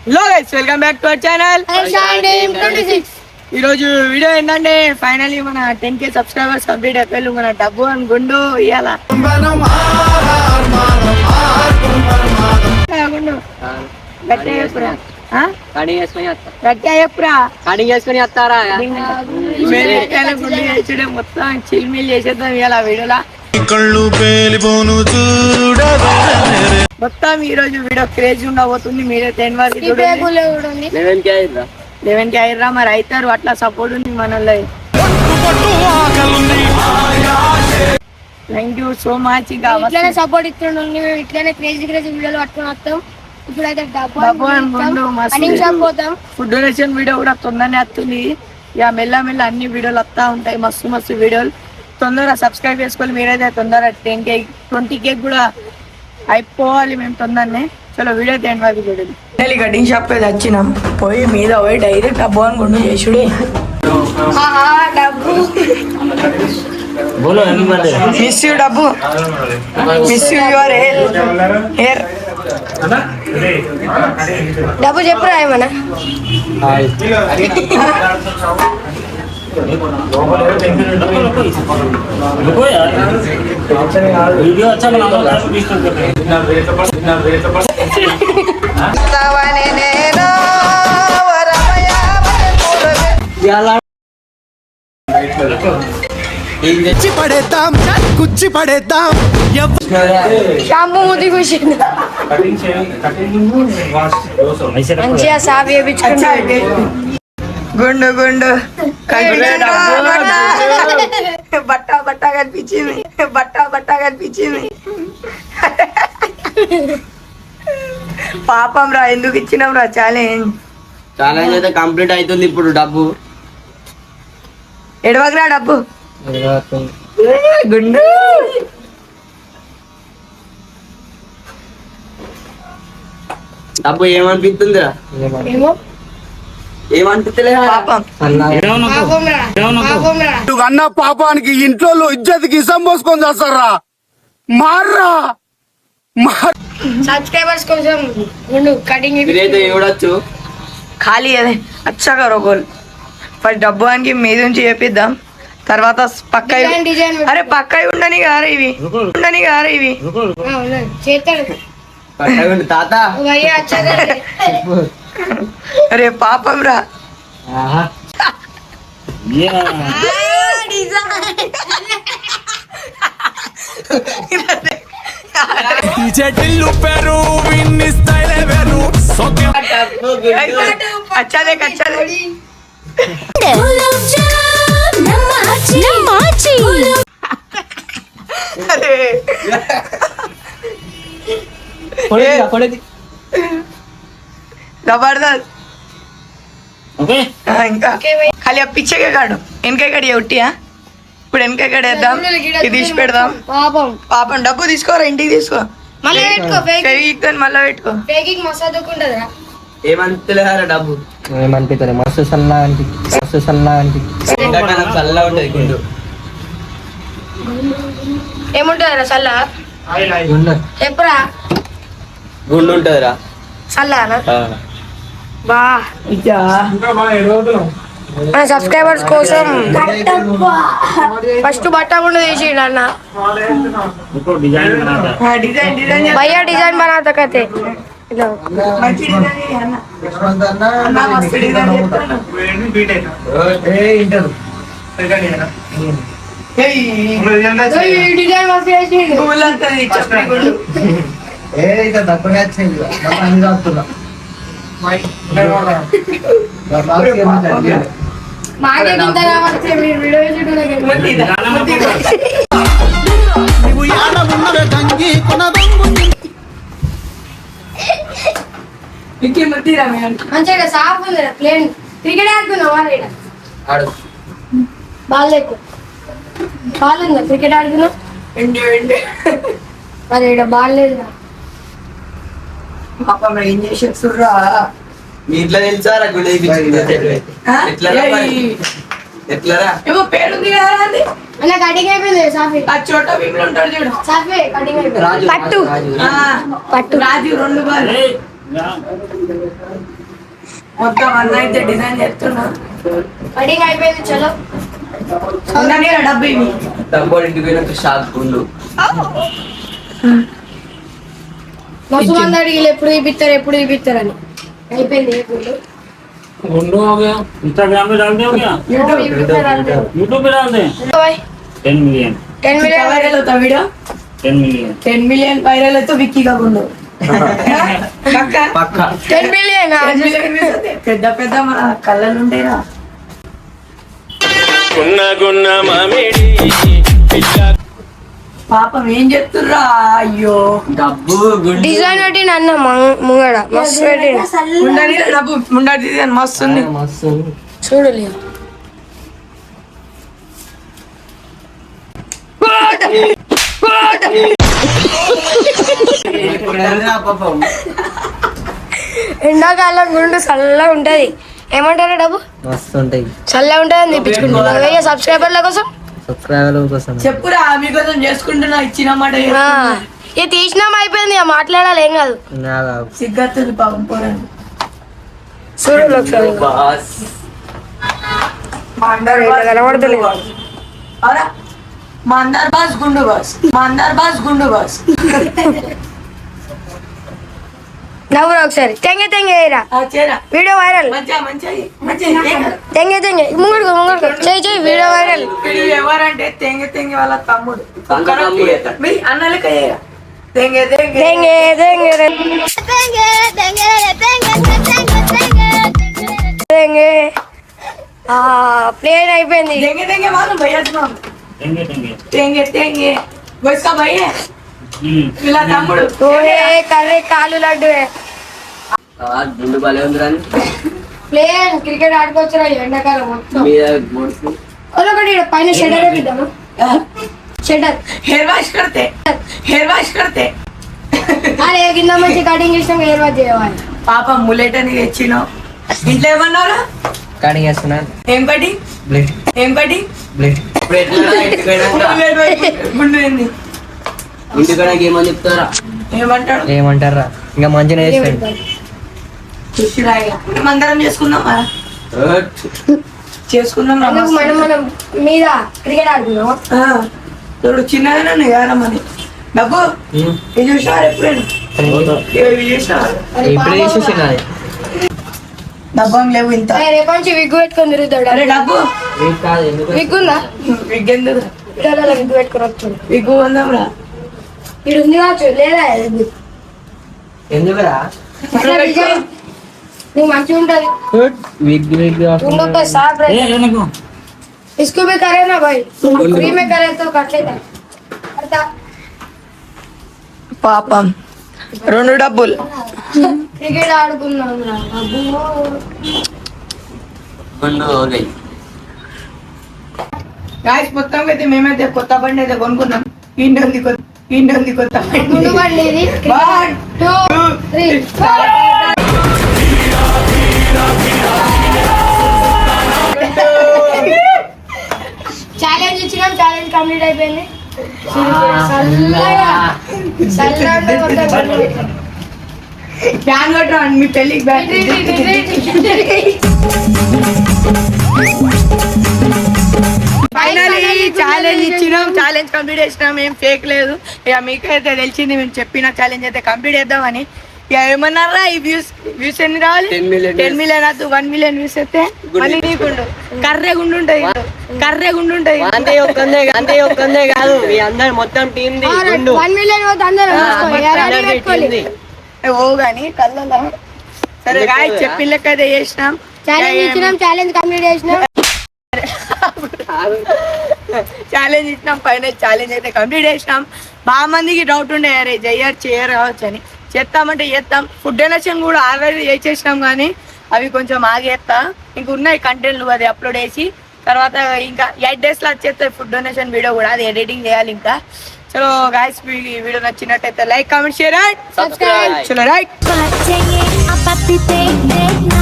Hello guys, welcome back to our channel ఈ రోజు video ఏంటంటే ఫైనల్లీ మన 10K సబ్స్క్రైబర్స్ కంప్లీట్ అయిపోయారు. మన డబ్బు అని గుండు ఇయ్యాల గుండు గట్టి చేసుకుని వస్తారా గుండు చేసి మొత్తం చిల్మిల్ చేసేద్దాం ఇవాళ వీడియోలా. మొత్తం ఈ రోజు వీడియో క్రేజ్ ఉండబోతుంది. మీరే 10 వరకు 11K అయ్యారా మరి అవుతారు. అట్లా సపోర్ట్ ఉంది మనలో. Thank you so much. ఇట్లానే సపోర్ట్ ఇస్తుండండి. మేము ఇట్లానే క్రేజీ వీడియోలు పట్టుకుని వస్తాం. ఇప్పుడైతే ఫుడ్ డొనేషన్ వీడియో కూడా తొందరనే వస్తుంది. ఇక మెల్ల అన్ని వీడియోలు వస్తా ఉంటాయి. మస్తు వీడియోలు తొందరగా సబ్స్క్రైబ్ చేసుకోవాలి. మీరైతే తొందరగా 10K 20K కూడా అయిపోవాలి మేము తొందరనే. చలో వీడియో 10 వరకు చూడండి. కటింగ్ షాప్ అయితే వచ్చినాం. పోయి మీద పోయి డైరెక్ట్ డబ్బు అనుకుంటూ చేసుడే. మిస్ యూ డబ్బు, మిస్ యూ యువర్ హెయిర్. డబ్బు చెప్పురా ఏమన్నా. కుచ్చి పడేద్దాం షాంపూ ముద్ది కూర్చుంది మంచిగా సాఫ్ చేయించుకుంటా. గుండు బట్ట కనిపించింది. పాపం రా, ఎందుకు ఇచ్చినాం రా ఛాలెంజ్ అయితే కంప్లీట్ అవుతుంది. ఇప్పుడు డబ్బు ఎడవగరా డబ్బు గుండు. డబ్బు ఏమనిపిస్తుందిరా? ఏమనిపిస్తలే పాపం. అన్న పాపానికి ఇంట్లో ఇజ్జతికి ఇసం పోసుకొని చేస్తారా? మార్రా సబ్స్క్రైబర్స్ కోసం కటింగ్ మీరైతే చూడొచ్చు. ఖాళీ అదే అచ్చాగా రోగోలు ఫస్ట్ డబ్బు అని మీద నుంచి చేపిద్దాం. తర్వాత పక్క అరే పక్క ఉండని గారు ఇవి చేస్తాడు తాత. అరే పాపం రా. అచ్చదే జబర్దస్త్. ఇంకా ఖాళీ ఆ పిచ్చగా కాడు వెనకాడ ఉట్టియా. ఇప్పుడు వెనకాడ వేద్దాం, ఇది తీసి పెడదాం. పాపం డబ్బు తీసుకోరా, ఇంటికి తీసుకో. మళ్ళీ పెట్టుకో. ఏమనిపిస్తలేరా డబ్బు? ఏమనిపిస్తుంది మస్తు సల్లా చల్లగా ఉంటది గుండు. ఏముంటుందిరా సల్లా చెప్పురా. గుండు ఉంటదిరా సల్లానా బా. మన సబ్స్క్రైబర్స్ కోసం ఫస్ట్ బట్ట కూడా తీసిండు అన్న. భయ్యా డిజైన్ బనాతా కతే మాకే ఇంత రావచ్చు. మీరు వీడియో మంచిగా సాఫ్ ఉంది. ప్లేన్ క్రికెట్ ఆడుకున్నావా? బాల్ ఉందా? క్రికెట్ ఆడుకున్నావు మరి ఇక్కడ బాల్ లేదు. పాపం ఏం చేసేస్తుర్రా? మీ ఇంట్లో తెలుసారా గుండె ఎట్లరా? ఏమో పేరుంది కదా అది. అలా కటింగ్ అయిపోయింది. సాఫీ ఆ చోట వీళ్ళు ఉంటాడు చూడు. సాఫీ కటింగ్ అయిపోయింది. పట్టు రాజు 2 బాల్ మొత్తం అన్న అయితే డిజైన్ చేస్తున్నా. కటింగ్ అయిపోయింది చలో. ఉందని డబ్బు ఇవి. డబ్బు ఇంటికి పోయినాక షాక్ గుండు. మస్తు మంది అడిగి ఎప్పుడు ఇప్పిస్తారని అయిపోయింది ఏ గుండు. गुंडो हो गया, इंस्टाग्राम में डाल दे हो गया, यूट्यूब पे डाल दे। 10 मिलियन 10 million వైరల్ అవుతా వీడియో. 10 मिलियन 10 million వైరల్ అయితే విక్కీ కాకుండా పక్క 10 million పెద్ద పెద్ద మన కళ్ళలు ఉంటాయిరా. పాపం ఏం చెప్తుర్రా. అయ్యో డబ్బు గుండు. డిజైన్ పెట్టి అన్న ముంగడ మస్తు పెట్టి ఉండని డబ్బు ముండది అని మస్తు ఉంది. మస్తు చూడలే. పాపం ఎండాకాలం గుండు చల్లగా ఉంటది. ఏమంటారా డబ్బు మస్తు ఉంటాయి. చల్లగా ఉంటది అని తెప్పించుకుంటున్నా సబ్స్క్రైబర్ల కోసం. సబ్స్క్రైబర్ల కోసం చెప్పురా మీకోసం చేసుకుంటున్నా. ఇచ్చిన మాట ఇక తీసినాం అయిపోయింది. ఇక మాట్లాడాలి ఏం కాదు. నాగా సిగ్గత్తుంది పాపం పోరండి. చూడు ఒకసారి బాస్. మా అందరు కనబడతలేదు. అవునా మా అందరు బాస్ గుండు బాస్. మా అందరు బాస్ గుండు బాస్. నవ్వురా ఒకసారి. తెంగే తెంగేరా చేరా వీడియో వైరల్. మంచిగా మంచిగా మంచిగా తెంగే తెంగే ముంగడుకో చేయి వీడియో వైరల్. వీడు ఎవరంటే తెంగ తెంగి వాళ్ళ తమ్ముడు. సొంత తమ్ముడు. మీ అన్నలకి అయ్యారా తెంగే తెంగే తెంగే తెంగే తెంగే. ప్లేన్ అయిపోయింది. తెంగే తెంగే వాళ్ళు భయ్యాం. देंगे देंगे తెంగే తెంగే వస్తా భయ్యే వీళ్ళ తమ్ముడు. ఓహే కర్రే కాలు లడ్డువే. గుండు భలే ఉంది రాని ప్లేన్ క్రికెట్ ఆడుకోవచ్చురా ఎండాకాలం మొత్తం. మీద గుండు. ఒకటి పైన షెటర్ వేపిద్దాము. షెటర్ हेयर वॉश करते అరే కింద మంచి కటింగ్ ఇష్టం హెయిర్ వాష్ చేయాలి. పాప ములేట్ అని తెచ్చినావు. ఇంట్లో ఏమన్నారా కటింగ్ చేస్తున్నా. ఏం కటింగ్ బ్లేడ్ ఏం కటింగ్ బ్లేడ్ ఇప్పుడు ఎట్లా ఇంటికి పోయినాక గుండు ఏంది ఇంటికి పోయినాక ఏమని చెప్తారా? ఏమంటాడు ఏమంటారా ఇంకా మంచిగా చేస్తాడు. చూసిరా ఇక మనం అందరం చేసుకుందామా చేసుకుందాం రా అందుకు మనం మనం మీద క్రికెట్ ఆడుకున్నాము. చూడు చిన్నగానే ఉన్నాయి కదా మరి డబ్బు ఇది చూసినారు ఎప్పుడైనా ఇవి చూసినారు ఇప్పుడు చేసేసిన డబ్బం లేవు ఇంత. రేపు నుంచి విగ్గు పెట్టుకొని తిరుగుతాడు. అరే డబ్బు కాదు ఎందుకు విగ్గు ఉందా? విగ్గెందుకు విగ్గు పెట్టుకొని వస్తుంది. విగ్గు ఉందాం రా. ఇటు ఉంది కావచ్చు లేదా విగ్గు. ఎందుకురా అట్లా డిజైన్ నీకు మంచిగా ఉంటది. విగ్ విగ్ तुम साफ ए रहते देखो इसको भी करे ना भाई. फ्री में करे तो कट लेता करता. పాపం రెండు డబ్బులు క్రికెట్ ఆడుకున్నాం రా అబ్బో. గుండు ఓకే. గాయస్ మొత్తం అయితే మేమైతే కొత్త బండి అయితే కొనుక్కున్నాం. ఇంటి ఉంది కొత్త గుండు బండి ఇది. 1 2 3 ఛాలెంజ్ ఇచ్చినాం. ఛాలెంజ్ కంప్లీట్ అయిపోయింది. ఫ్యాన్ కొట్టరా మీ పెళ్ళికి బ్యాట్. ఫైనలీ ఛాలెంజ్ ఇచ్చినాం. ఛాలెంజ్ కంప్లీట్ చేసినాం. ఏం ఫేక్ లేదు. ఇక మీకైతే తెలిసింది మేము చెప్పిన ఛాలెంజ్ అయితే కంప్లీట్ చేద్దామని. ఇక ఏమన్నారా ఈ వ్యూస్ ఎన్ని రావాలి? 10 million 10 million వద్దు 1 million వ్యూస్ అయితే మళ్ళీ నీకుండు కర్రే గుండు ఉంటది. అంతే ఒక్కందే కాదు మీ అందరు మొత్తం టీం 1 million పోతే అందరూ పెట్టుకోవాలి. ఓ గాని కళ్ళ సరే గాయ చెప్పిన లెక్క అయితే చేసినాం. ఛాలెంజ్ ఇచ్చినాం. ఛాలెంజ్ కంప్లీట్ చేసినాం. ఛాలెంజ్ ఇచ్చినాం. ఫైనల్ ఛాలెంజ్ అయితే కంప్లీట్ చేసినాం. బాగా మందికి డౌట్ ఉండే అరే చేయరు కావచ్చు అని. చేస్తామంటే చేస్తాం. ఫుడ్ డొనేషన్ కూడా ఆల్రెడీ చేసేసినాం కానీ అవి కొంచెం ఆగేస్తా. ఇంక ఉన్నాయి కంటెంట్లు అది అప్లోడ్ చేసి తర్వాత ఇంకా 8 days లో వచ్చేస్తాయి ఫుడ్ డొనేషన్ వీడియో కూడా. అది ఎడిటింగ్ చేయాలి ఇంకా. చలో గాయస్ వీడియో నచ్చినట్టయితే like comment share and subscribe. చలో రైట్. चाहिए अब पति देख देखना